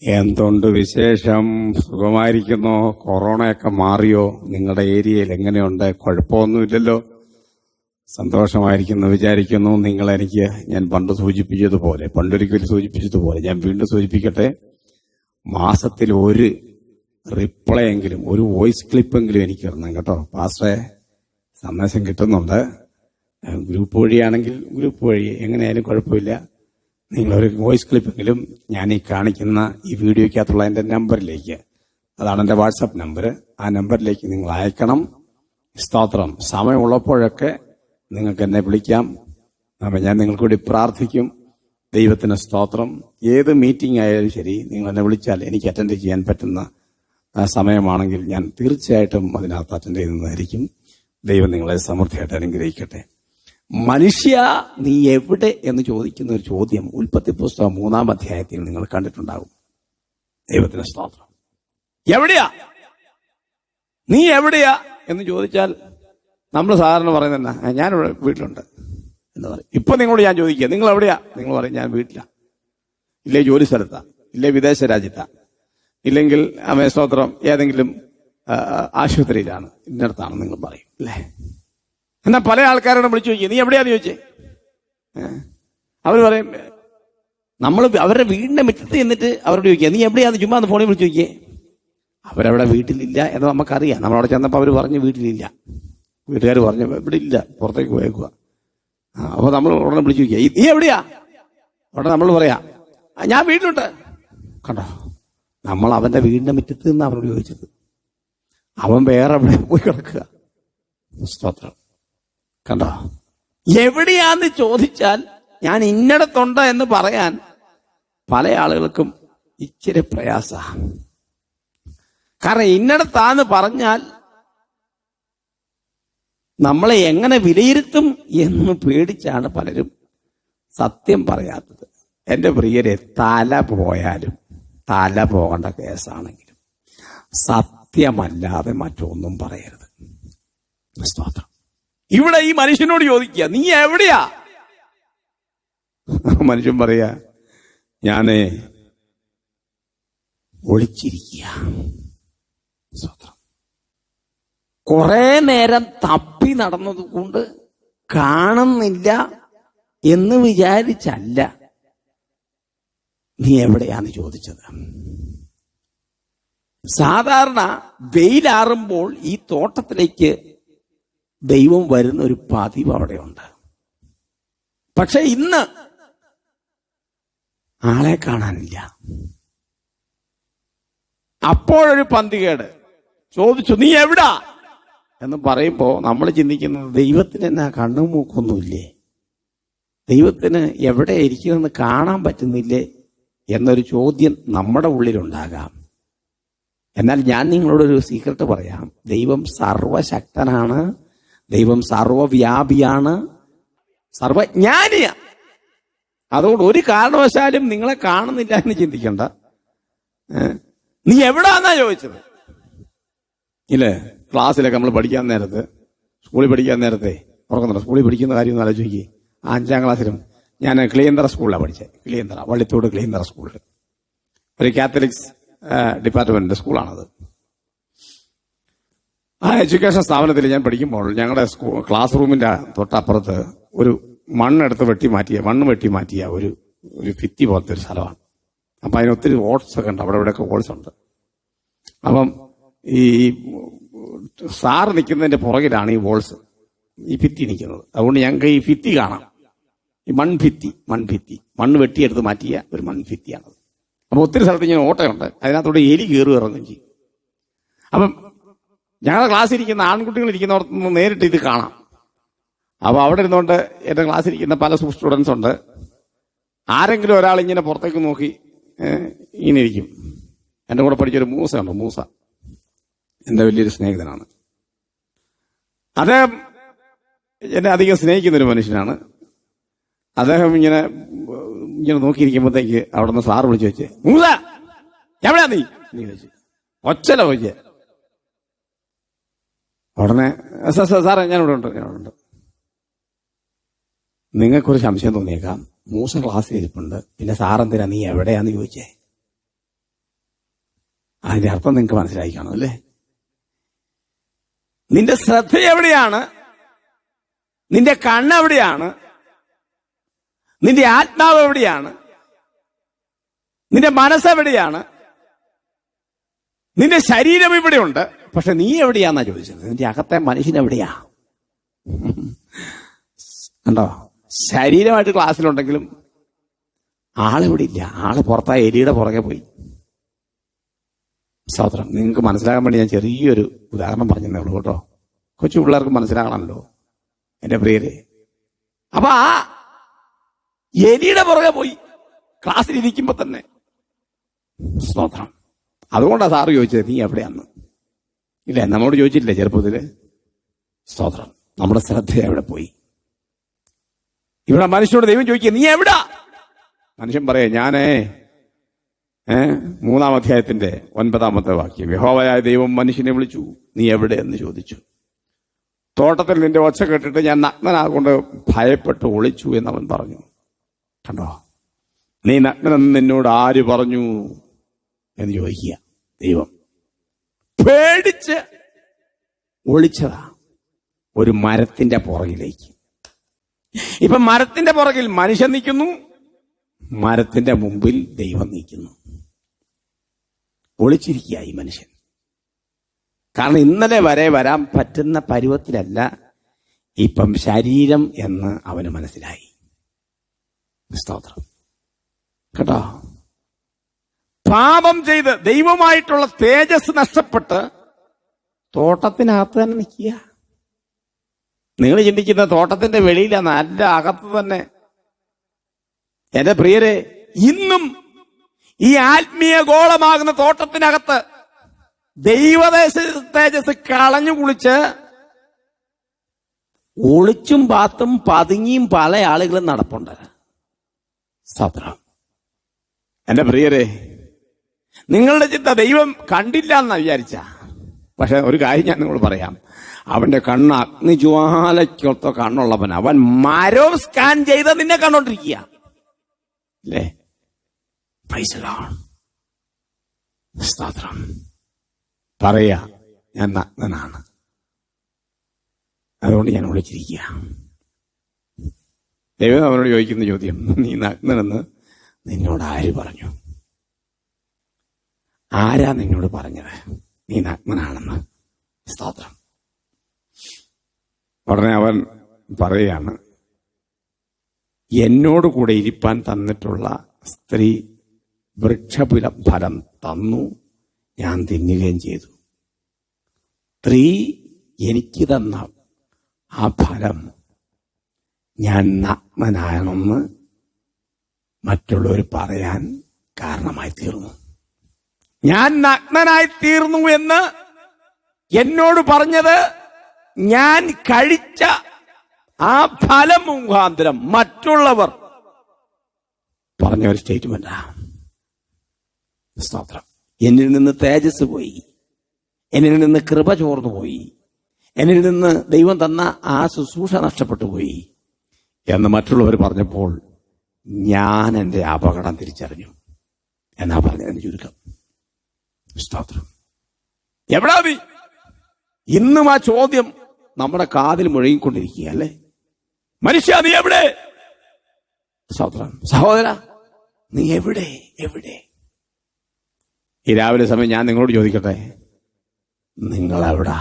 എന്തുണ്ട് വിശേഷം? സുഖമായിരിക്കുന്നോ? കൊറോണയൊക്കെ മാറിയോ? നിങ്ങളുടെ ഏരിയയിൽ എങ്ങനെയുണ്ട്? കുഴപ്പമൊന്നുമില്ലല്ലോ. സന്തോഷമായിരിക്കുന്നു വിചാരിക്കുന്നു. ഞാൻ പണ്ടൊരിക്കൽ സൂചിപ്പിച്ചതുപോലെ ഞാൻ വീണ്ടും സൂചിപ്പിക്കട്ടെ. മാസത്തിൽ ഒരു റിപ്ലൈ എങ്കിലും, ഒരു വോയിസ് ക്ലിപ്പെങ്കിലും എനിക്ക് ഇടണം കേട്ടോ. പാസ്റ്ററെ, സന്ദേശം കിട്ടുന്നുണ്ട്. ഗ്രൂപ്പ് വഴിയാണെങ്കിൽ ഗ്രൂപ്പ് വഴി, എങ്ങനെയായാലും കുഴപ്പമില്ല. നിങ്ങളൊരു വോയിസ് ക്ലിപ്പെങ്കിലും ഞാൻ ഈ കാണിക്കുന്ന ഈ വീഡിയോയ്ക്കകത്തുള്ള എൻ്റെ നമ്പറിലേക്ക്, അതാണ് എൻ്റെ വാട്സപ്പ് നമ്പർ, ആ നമ്പറിലേക്ക് നിങ്ങൾ അയക്കണം. സ്തോത്രം. സമയമുള്ളപ്പോഴൊക്കെ നിങ്ങൾക്ക് എന്നെ വിളിക്കാം. അപ്പം ഞാൻ നിങ്ങൾക്ക് വേണ്ടി പ്രാർത്ഥിക്കും. ദൈവത്തിന് സ്തോത്രം. ഏത് മീറ്റിംഗ് ആയാലും ശരി, നിങ്ങൾ എന്നെ വിളിച്ചാൽ എനിക്ക് അറ്റൻഡ് ചെയ്യാൻ പറ്റുന്ന സമയമാണെങ്കിൽ ഞാൻ തീർച്ചയായിട്ടും അതിനകത്ത് അറ്റൻഡ് ചെയ്യുന്നതായിരിക്കും. ദൈവം നിങ്ങളെ സമൃദ്ധിയായിട്ട് അനുഗ്രഹിക്കട്ടെ. മനുഷ്യ, നീ എവിടെ എന്ന് ചോദിക്കുന്ന ഒരു ചോദ്യം ഉൽപ്പത്തി പുസ്തകം 3-ാം അധ്യായത്തിൽ നിങ്ങൾ കണ്ടിട്ടുണ്ടാകും. ദൈവത്തിന് സ്തോത്രം. എവിടെയാ നീ, എവിടെയാ എന്ന് ചോദിച്ചാൽ നമ്മൾ സാധാരണ പറയുന്ന ഞാനിവിടെ വീട്ടിലുണ്ട് എന്ന് പറയും. ഇപ്പൊ നിങ്ങളോട് ഞാൻ ചോദിക്കുക, നിങ്ങൾ എവിടെയാ? നിങ്ങൾ പറയും ഞാൻ വീട്ടിലാ, ഇല്ലേ ജോലി സ്ഥലത്താ, ഇല്ലേ വിദേശ രാജ്യത്താ, ഇല്ലെങ്കിൽ സ്തോത്രം ഏതെങ്കിലും ആശുപത്രിയിലാണ്, ഇന്നടത്താണ് നിങ്ങൾ പറയും അല്ലേ. എന്നാൽ പല ആൾക്കാരോട് വിളിച്ചു ചോദിക്കുക, നീ എവിടെയാന്ന് ചോദിച്ചേ. അവർ പറയും, നമ്മൾ അവരുടെ വീടിന്റെ മുറ്റത്ത് ചെന്നിട്ട് അവരോട് ചോദിക്കുക, നീ എവിടെയാന്ന് ചുമ്മാ ഫോണിൽ വിളിച്ചു ചോദിക്കേ. അവരവിടെ വീട്ടിലില്ല എന്ന് നമുക്കറിയാം. നമ്മളവിടെ ചെന്നപ്പോൾ അവർ പറഞ്ഞു വീട്ടിലില്ല. വീട്ടുകാർ പറഞ്ഞു ഇവിടെ ഇല്ല, പുറത്തേക്ക് പോയേക്കുക. അപ്പോൾ നമ്മൾ ഉടനെ വിളിച്ചു ചോദിക്കുക, നീ എവിടെയാ? ഉടനെ നമ്മൾ പറയാ ഞാൻ വീട്ടിലുണ്ട്. കണ്ടോ, നമ്മൾ അവന്റെ വീടിന്റെ മുറ്റത്ത് നിന്ന് അവരോട് ചോദിച്ചത്. അവൻ വേറെ എവിടെ പോയി കിടക്കുക. സ്തോത്രം. കണ്ടോ, എവിടെയാന്ന് ചോദിച്ചാൽ ഞാൻ ഇന്നടത്തുണ്ട് എന്ന് പറയാൻ പല ആളുകൾക്കും ഇച്ചിരി പ്രയാസ. കാരണം ഇന്നടത്താന്ന് പറഞ്ഞാൽ നമ്മളെ എങ്ങനെ വിലയിരുത്തും എന്ന് പേടിച്ചാണ് പലരും സത്യം പറയാത്തത്. എൻ്റെ പ്രിയരെ, തല പോയാലും, തല പോകേണ്ട കേസാണെങ്കിലും സത്യമല്ലാതെ മറ്റൊന്നും പറയരുത്. സ്തോത്രം. ഇവിടെ ഈ മനുഷ്യനോട് ചോദിക്കുക, നീ എവിടെയാ? മനുഷ്യൻ പറയാ, ഞാനേ ഒളിച്ചിരിക്കുക. സ്തോത്രം. കുറെ നേരം തപ്പി നടന്നത് കൊണ്ട് കാണുന്നില്ല എന്ന് വിചാരിച്ചല്ല നീ എവിടെയാന്ന് ചോദിച്ചത്. സാധാരണ വെയിലാറുമ്പോൾ ഈ തോട്ടത്തിലേക്ക് ദൈവം വരുന്ന ഒരു പതിവ് അവിടെയുണ്ട്. പക്ഷെ ഇന്ന് ആളെ കാണാനില്ല. അപ്പോഴൊരു പന്തികേട്. ചോദിച്ചു, നീ എവിടാ എന്ന് പറയുമ്പോ നമ്മൾ ചിന്തിക്കുന്നത്, ദൈവത്തിന് എന്നാ കണ്ണും മൂക്കൊന്നുമില്ലേ, ദൈവത്തിന് എവിടെ ഇരിക്കുന്നെന്ന് കാണാൻ പറ്റുന്നില്ലേ എന്നൊരു ചോദ്യം നമ്മുടെ ഉള്ളിലുണ്ടാകാം. എന്നാൽ ഞാൻ നിങ്ങളോടൊരു സീക്രട്ട് പറയാം. ദൈവം സർവശക്തനാണ്, ദൈവം സർവവ്യാപിയാണ്, സർവജ്ഞാനിയാ. അതുകൊണ്ട് ഒരു കാരണവശാലും നിങ്ങളെ കാണുന്നില്ല എന്ന് ചിന്തിക്കണ്ട. നീ എവിടാന്നാ ചോദിച്ചത് ഇല്ലേ. ക്ലാസ്സിലൊക്കെ നമ്മൾ പഠിക്കാൻ നേരത്ത്, സ്കൂളിൽ പഠിക്കാൻ നേരത്തെ ഉറങ്ങുന്നുണ്ട്. സ്കൂളിൽ പഠിക്കുന്ന കാര്യം ഒന്ന് ആലോചിക്കുക. 5-ാം ക്ലാസ്സിലും ഞാൻ ക്ലിയന്തറ സ്കൂളിലാണ് പഠിച്ചത്. ക്ലിയന്തറ, വള്ളിത്തോട് ക്ലിയന്തറ സ്കൂളിൽ, ഒരു കാത്തലിക്സ് ഡിപ്പാർട്ട്മെന്റിന്റെ സ്കൂളാണത്. ആ എഡ്യൂക്കേഷൻ സ്ഥാപനത്തിൽ ഞാൻ പഠിക്കുമ്പോൾ ഞങ്ങളുടെ ക്ലാസ് റൂമിന്റെ തൊട്ടപ്പുറത്ത് ഒരു മണ്ണ് വെട്ടി മാറ്റിയ ഒരു ഭിത്തി പോലത്തെ ഒരു സ്ഥലമാണ്. അപ്പം അതിന് ഒത്തിരി വോൾസ് ഒക്കെ ഉണ്ട്, അവിടെ ഇവിടെയൊക്കെ വോൾസ് ഉണ്ട്. അപ്പം ഈ സാറ് നിൽക്കുന്നതിന്റെ പുറകിലാണ് ഈ വോൾസ്, ഈ ഭിത്തി നിൽക്കുന്നത്. അതുകൊണ്ട് ഞങ്ങൾക്ക് ഈ ഭിത്തി കാണാം. ഈ മൺഭിത്തി മണ്ണ് വെട്ടിയെടുത്ത് മാറ്റിയ ഒരു മൺഭിത്തിയാണത്. അപ്പൊ ഒത്തിരി സ്ഥലത്ത് ഇങ്ങനെ ഓട്ടയുണ്ട്, അതിനകത്തോടെ എലി കയറി ഇറങ്ങുകയും ചെയ്യും. അപ്പം ഞങ്ങളുടെ ക്ലാസ്സിൽ ഇരിക്കുന്ന ആൺകുട്ടികൾ ഇരിക്കുന്നവർക്ക് നിന്ന് നേരിട്ട് ഇത് കാണാം. അപ്പൊ അവിടെ ഇരുന്നുകൊണ്ട് എന്റെ ക്ലാസ്സിൽ ഇരിക്കുന്ന പല സ്റ്റുഡൻസ് ഉണ്ട്. ആരെങ്കിലും ഒരാൾ ഇങ്ങനെ പുറത്തേക്ക് നോക്കി ഇങ്ങനെ ഇരിക്കും. എന്റെ കൂടെ പഠിച്ചൊരു മൂസയുണ്ട്. മൂസ എന്റെ വലിയൊരു സ്നേഹിതനാണ്. അദ്ദേഹം എന്നെ അധികം സ്നേഹിക്കുന്നൊരു മനുഷ്യനാണ്. അദ്ദേഹം ഇങ്ങനെ നോക്കിയിരിക്കുമ്പോഴത്തേക്ക് അവിടെ നിന്ന് സാറ് വിളിച്ചു വെച്ചേ, മൂസ എവിടെയാ നീ ചോദിച്ചു. ഒച്ചല ചോദിച്ചേ. ഉടനെ സാറേ ഞാനിവിടെ ഉണ്ട്. നിങ്ങൾക്കൊരു സംശയം തോന്നിയേക്കാം, മൂസ ക്ലാസ്സിൽ ഇരിപ്പുണ്ട്, പിന്നെ സാറെന്തിനാ നീ എവിടെയാന്ന് ചോദിച്ചേ. അതിന്റെ അർത്ഥം നിങ്ങൾക്ക് മനസ്സിലായി കാണും അല്ലേ? നിന്റെ ശ്രദ്ധ എവിടെയാണ്? നിന്റെ കണ്ണെവിടെയാണ്? നിന്റെ ആത്മാവ് എവിടെയാണ്? നിന്റെ മനസ്സെവിടെയാണ്? നിന്റെ ശരീരം ഇവിടെയുണ്ട്, പക്ഷെ നീ എവിടെയാന്നാ ചോദിച്ചത്. നിന്റെ അകത്തെ മനുഷ്യൻ എവിടെയാ? കണ്ടോ? ശരീരമായിട്ട് ക്ലാസ്സിലുണ്ടെങ്കിലും ആളിവിടെ ഇല്ല. ആള് പുറത്താ എലിയുടെ പുറകെ പോയി. സ്തോത്രം. നിങ്ങൾക്ക് മനസ്സിലാകാൻ വേണ്ടി ഞാൻ ചെറിയൊരു ഉദാഹരണം പറഞ്ഞതേ ഉള്ളൂ കേട്ടോ. കൊച്ചു പിള്ളേർക്ക് മനസ്സിലാകണമല്ലോ എന്റെ പ്രിയരെ. അപ്പൊ ആ എലിയുടെ പുറകെ പോയി ക്ലാസ്സിലിരിക്കുമ്പോ തന്നെ. സ്തോത്രം. അതുകൊണ്ടാണ് സാറ് ചോദിച്ചത് നീ എവിടെയാന്ന്. ഇല്ലേ, നമ്മോട് ചോദിച്ചില്ലേ ചെറുപ്പത്തില്? സ്തോത്രം. നമ്മുടെ ശ്രദ്ധ എവിടെ പോയി? ഇവിടെ മനുഷ്യനോട് ദൈവം ചോദിക്കുക നീ എവിടാ? മനുഷ്യൻ പറയാ ഞാനേ 3-ാം അധ്യായത്തിന്റെ 9-ാമത്തെ വാക്യം, യഹോവയായ ദൈവം മനുഷ്യനെ വിളിച്ചു, നീ എവിടെ എന്ന് ചോദിച്ചു. തോട്ടത്തിൽ നിന്റെ ഒച്ച കേട്ടിട്ട് ഞാൻ നഗ്നനാകൊണ്ട് ഭയപ്പെട്ട് ഒളിച്ചു എന്നവൻ പറഞ്ഞു. കണ്ടോ? നീ നഗ്നനെന്ന് നിന്നോട് ആര് പറഞ്ഞു എന്ന് ചോദിക്കുക ദൈവം. പേടിച്ച് ഒളിച്ചതാ ഒരു മരത്തിന്റെ പുറകിലേക്ക്. ഇപ്പൊ മരത്തിന്റെ പുറകിൽ മനുഷ്യൻ നിൽക്കുന്നു, മരത്തിന്റെ മുമ്പിൽ ദൈവം നിൽക്കുന്നു. ഒളിച്ചിരിക്കുക ഈ മനുഷ്യൻ. കാരണം ഇന്നലെ വരെ വരാൻ പറ്റുന്ന പരുവത്തിലല്ല ഇപ്പം ശരീരം എന്ന് അവന് മനസ്സിലായി. സ്തോത്രം. കേട്ടോ? പാപം ചെയ്ത് ദൈവമായിട്ടുള്ള തേജസ് നഷ്ടപ്പെട്ട് തോട്ടത്തിനകത്ത് തന്നെ നിൽക്കുക. നിങ്ങൾ ചിന്തിക്കുന്ന തോട്ടത്തിന്റെ വെളിയിലാണ്, നല്ല അകത്ത് തന്നെ. എന്റെ പ്രിയരെ, ഇന്നും ഈ ആത്മീയ ഗോളമാകുന്ന തോട്ടത്തിനകത്ത് ദൈവദേശ തേജസ് കളഞ്ഞു കുളിച്ച് ഒളിച്ചും പാത്തും പതുങ്ങിയും പല ആളുകളും നടപ്പുണ്ട്. സ്തോത്രം. എന്റെ പ്രിയരെ, നിങ്ങളുടെ ചിന്ത ദൈവം കണ്ടില്ല എന്നാ വിചാരിച്ച. പക്ഷെ ഒരു കാര്യം ഞാൻ നിങ്ങളോട് പറയാം, അവന്റെ കണ്ണ് അഗ്നിജ്വാലയ്ക്കൊത്ത കണ്ണുള്ളവൻ. അവൻ മരവും സ്കാൻ ചെയ്ത് നിന്നെ കണ്ടോണ്ടിരിക്കുക അല്ലേ? Praise the Lord. സ്തോത്രം. പറയാ ഞാൻ നഗ്നനാണ്, അതുകൊണ്ട് ഞാൻ ഒളിച്ചിരിക്കുക. ദൈവം അവനോട് ചോദിക്കുന്ന ചോദ്യം, നീ നഗ്നനെന്ന് നിന്നോട് ആര് പറഞ്ഞു? ആരാ നിന്നോട് പറഞ്ഞത് നീ നഗ്നനാണെന്ന്? സ്തോത്രം. ഉടനെ അവൻ പറയുകയാണ്, എന്നോട് കൂടെ ഇരിപ്പാൻ തന്നിട്ടുള്ള സ്ത്രീ വൃക്ഷഫലം തന്നു, ഞാൻ തിന്നുകയും ചെയ്തു. സ്ത്രീ എനിക്ക് തന്ന ആ ഫലം ഞാൻ നഗ്നനാണെന്ന് മറ്റുള്ളവർ പറയാൻ കാരണമായി തീർന്നു. ഞാൻ നഗ്നനായി തീർന്നു എന്ന് എന്നോട് പറഞ്ഞത് ഞാൻ കഴിച്ച ആ ഫലം മുഖാന്തരം മറ്റുള്ളവർ പറഞ്ഞ ഒരു സ്റ്റേറ്റ്മെന്റാ. സ്തോത്രം. എന്നിൽ നിന്ന് തേജസ് പോയി, എന്നിൽ നിന്ന് കൃപ ചോർന്നു പോയി, എന്നിൽ നിന്ന് ദൈവം തന്ന ആ ശുശ്രൂഷ നഷ്ടപ്പെട്ടു പോയി എന്ന് മറ്റുള്ളവർ പറഞ്ഞപ്പോൾ ഞാൻ എൻ്റെ അപകടം തിരിച്ചറിഞ്ഞു എന്നാ പറഞ്ഞതിന് ചുരുക്കം. സ്തോത്രം. എവിടാ നീ? ഇന്നും ആ ചോദ്യം നമ്മുടെ കാതിൽ മുഴങ്ങിക്കൊണ്ടിരിക്കുക അല്ലേ? മനുഷ്യ നീ എവിടെ? സ്തോത്രം. സഹോദര നീ എവിടെ? എവിടെ? ഈ രാവിലെ സമയം ഞാൻ നിങ്ങളോട് ചോദിക്കട്ടെ, നിങ്ങളെവിടാ?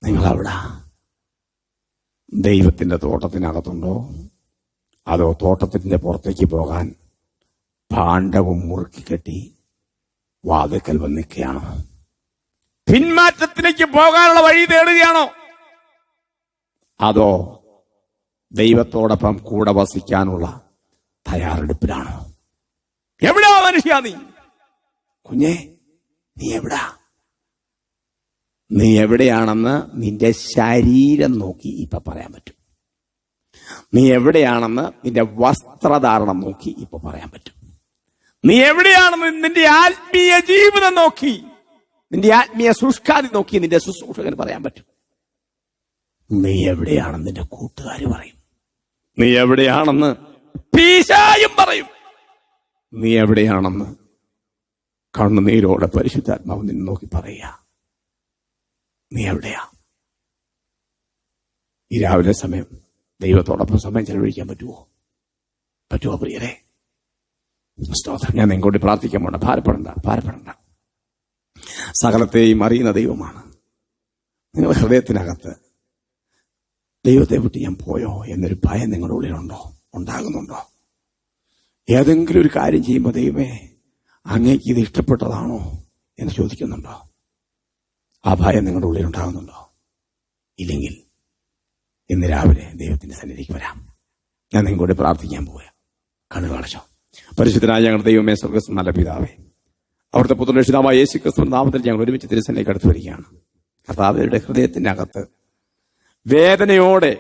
നിങ്ങളെവിടാ? ദൈവത്തിന്റെ തോട്ടത്തിനകത്തുണ്ടോ, അതോ തോട്ടത്തിന്റെ പുറത്തേക്ക് പോകാൻ ഭാണ്ഡവും മുറുക്കി കെട്ടി വാതിൽക്കൽ വന്നിക്കുകയാണോ? പിന്മാറ്റത്തിലേക്ക് പോകാനുള്ള വഴി തേടുകയാണോ, അതോ ദൈവത്തോടൊപ്പം കൂടെ വസിക്കാനുള്ള തയ്യാറെടുപ്പിലാണോ? എവിടാ മനുഷ്യ നീ? കുഞ്ഞേ നീ എവിടാ? നീ എവിടെയാണെന്ന് നിന്റെ ശരീരം നോക്കി ഇപ്പൊ പറയാൻ പറ്റും. നീ എവിടെയാണെന്ന് നിന്റെ വസ്ത്രധാരണം നോക്കി ഇപ്പൊ പറയാൻ പറ്റും. നീ എവിടെയാണെന്ന് നിന്റെ ആത്മീയ ജീവിതം നോക്കി, നിന്റെ ആത്മീയ ശുഷ്കാതി നോക്കി നിന്റെ ശുശ്രൂഷകന് പറയാൻ പറ്റും. നീ എവിടെയാണെന്ന് നിന്റെ കൂട്ടുകാർ പറയും. നീ എവിടെയാണെന്ന് പീശായും പറയും. നീ എവിടെയാണെന്ന് കണ്ണുനീരോടെ പരിശുദ്ധാത്മാവ് നിന്നെ നോക്കി പറയുക, നീ എവിടെയാ? ഈ രാവിലെ സമയം ദൈവത്തോടൊപ്പം സമയം ചെലവഴിക്കാൻ പറ്റുമോ പ്രിയരെ? സ്തോത്രം. ഞാൻ നിങ്ങോട്ട് പ്രാർത്ഥിക്കാൻ പോണ്ട. ഭാരപ്പെടണ്ട. സകലത്തെയും അറിയുന്ന ദൈവമാണ്. നിങ്ങളുടെ ഹൃദയത്തിനകത്ത് ദൈവത്തെ വിട്ട് ഞാൻ പോയോ എന്നൊരു ഭയം നിങ്ങളുടെ ഉള്ളിലുണ്ടോ? ഉണ്ടാകുന്നുണ്ടോ? ഏതെങ്കിലും ഒരു കാര്യം ചെയ്യുമ്പോൾ ദൈവമേ അങ്ങേക്ക് ഇത് ഇഷ്ടപ്പെട്ടതാണോ എന്ന് ചോദിക്കുന്നുണ്ടോ? ആ ഭയം നിങ്ങളുടെ ഉള്ളിലുണ്ടാകുന്നുണ്ടോ? ഇല്ലെങ്കിൽ ഇന്ന് രാവിലെ ദൈവത്തിന്റെ സന്നിധിക്ക് വരാം. ഞാൻ നിങ്ങളോട് പ്രാർത്ഥിക്കാൻ പോവുക. കണ്ണുകൾ അടച്ചോ. പരിശുദ്ധനായ ഞങ്ങളുടെ ദൈവമേ, സ്വർഗ്ഗസ്ഥ നല്ല പിതാവേ, അവിടുത്തെ പുത്രരക്ഷിതാവായ യേശുക്രിസ്തുവിന്റെ നാമത്തിൽ ഞങ്ങൾ ഒരുമിച്ച് തിരുസന്നിധിക്ക് അടുത്ത് വരികയാണ്. കർത്താവരുടെ ഹൃദയത്തിന്റെ അകത്ത് വേദനയോടെ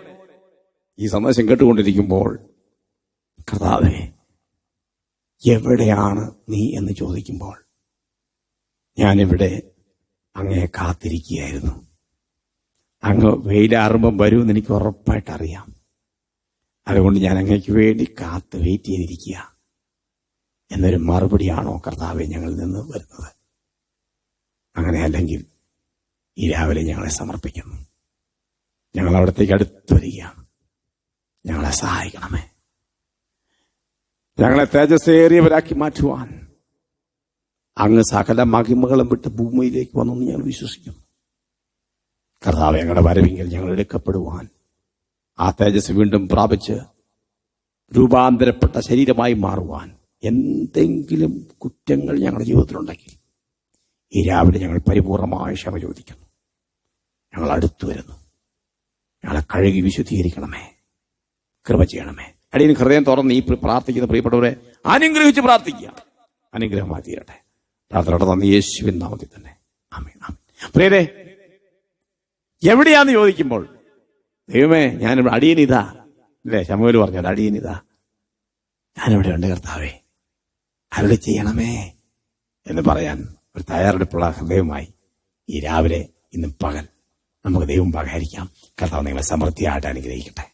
ഈ സന്ദേശം കേട്ടുകൊണ്ടിരിക്കുമ്പോൾ, കർത്താവേ എവിടെയാണ് നീ എന്ന് ചോദിക്കുമ്പോൾ, ഞാനിവിടെ അങ്ങയെ കാത്തിരിക്കുകയായിരുന്നു. അങ്ങ് വെയിലാറുമ്പം വരുമെന്ന് എനിക്ക് ഉറപ്പായിട്ടറിയാം. അതുകൊണ്ട് ഞാൻ അങ്ങയ്ക്ക് വേണ്ടി വെയിറ്റ് ചെയ്തിരിക്കുക എന്നൊരു മറുപടിയാണോ കർത്താവെ ഞങ്ങളിൽ നിന്ന് വരുന്നത്? അങ്ങനെ അല്ലെങ്കിൽ ഈ രാവിലെ ഞങ്ങളെ സമർപ്പിക്കുന്നു. ഞങ്ങൾ അവിടത്തേക്ക് അടുത്ത് വരികയാണ്. ഞങ്ങളെ സഹായിക്കണമേ. ഞങ്ങളെ തേജസ്സേറിയവരാക്കി മാറ്റുവാൻ അങ്ങ് സകല മഹിമകളും വിട്ട് ഭൂമിയിലേക്ക് വന്നെന്ന് ഞങ്ങൾ വിശ്വസിക്കുന്നു. കർത്താവെ, ഞങ്ങളുടെ വരവിങ്കിൽ ഞങ്ങൾ എടുക്കപ്പെടുവാൻ, ആ തേജസ് വീണ്ടും പ്രാപിച്ച് രൂപാന്തരപ്പെട്ട ശരീരമായി മാറുവാൻ എന്തെങ്കിലും കുറ്റങ്ങൾ ഞങ്ങളുടെ ജീവിതത്തിലുണ്ടെങ്കിൽ ഈ രാവിലെ ഞങ്ങൾ പരിപൂർണമായ ക്ഷമ ചോദിക്കുന്നു. ഞങ്ങൾ അടുത്തു വരുന്നു. ഞങ്ങളെ കഴുകി വിശുദ്ധീകരിക്കണമേ, കൃപ ചെയ്യണമേ. അടിയന് ഹൃദയം തുറന്ന് ഈ പ്രാർത്ഥിക്കുന്ന പ്രിയപ്പെട്ടവരെ അനുഗ്രഹിച്ച് പ്രാർത്ഥിക്കുക. അനുഗ്രഹമായി തീരട്ടെ. പ്രാർത്ഥനയുടെ നന്ദി യേശുവിൻ നാമത്തിൽ തന്നെ. ആമേൻ, ആമേൻ. പ്രിയരെ, എവിടെയാന്ന് ചോദിക്കുമ്പോൾ, ദൈവമേ ഞാനിവിടെ അടിയനിതാ, അല്ലേ ശമൂവേൽ പറഞ്ഞത്, അടിയനിതാ, ഞാനിവിടെ ഉണ്ട് കർത്താവേ, അരുളി ചെയ്യണമേ എന്ന് പറയാൻ ഒരു തയ്യാറെടുപ്പുള്ള ഹൃദയമായി ഈ രാവിലെ ഇന്ന് പകൽ നമുക്ക് ദൈവം പകരായിരിക്കാം. കർത്താവ് നിങ്ങളെ സമൃദ്ധിയായിട്ട് അനുഗ്രഹിക്കട്ടെ.